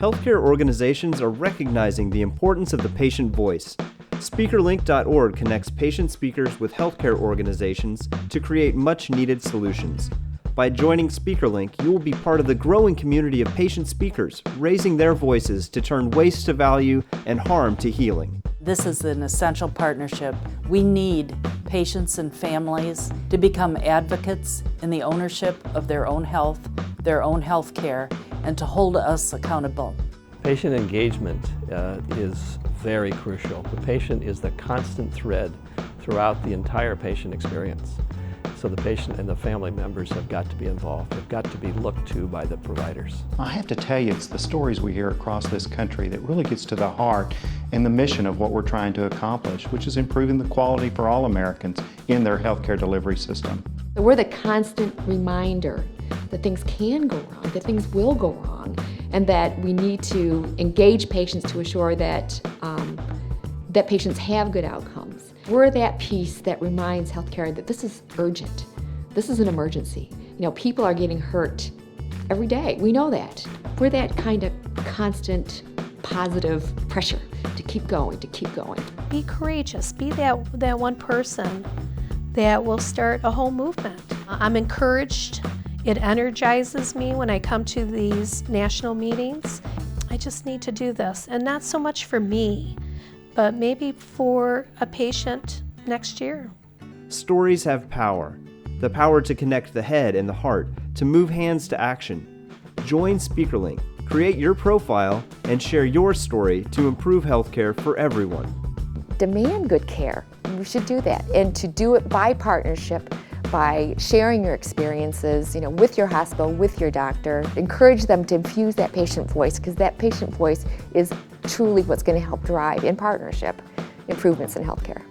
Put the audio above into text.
Healthcare organizations are recognizing the importance of the patient voice. SpeakerLink.org connects patient speakers with healthcare organizations to create much-needed solutions. By joining SpeakerLink, you will be part of the growing community of patient speakers, raising their voices to turn waste to value and harm to healing. This is an essential partnership. We need patients and families to become advocates in the ownership of their own health, their own health care, and to hold us accountable. Patient engagement is very crucial. The patient is the constant thread throughout the entire patient experience. So the patient and the family members have got to be involved. They've got to be looked to by the providers. I have to tell you, it's the stories we hear across this country that really gets to the heart and the mission of what we're trying to accomplish, which is improving the quality for all Americans in their healthcare delivery system. We're the constant reminder that things can go wrong, that things will go wrong, and that we need to engage patients to assure that, that patients have good outcomes. We're that piece that reminds healthcare that this is urgent. This is an emergency. You know, people are getting hurt every day. We know that. We're that kind of constant positive pressure to keep going, to keep going. Be courageous. Be that one person that will start a whole movement. I'm encouraged. It energizes me when I come to these national meetings. I just need to do this, and not so much for me, but maybe for a patient next year. Stories have power. The power to connect the head and the heart, to move hands to action. Join SpeakerLink, create your profile, and share your story to improve healthcare for everyone. Demand good care. We should do that, and to do it by partnership, by sharing your experiences, with your hospital, with your doctor. Encourage them to infuse that patient voice, because that patient voice is truly what's going to help drive, in partnership, improvements in healthcare.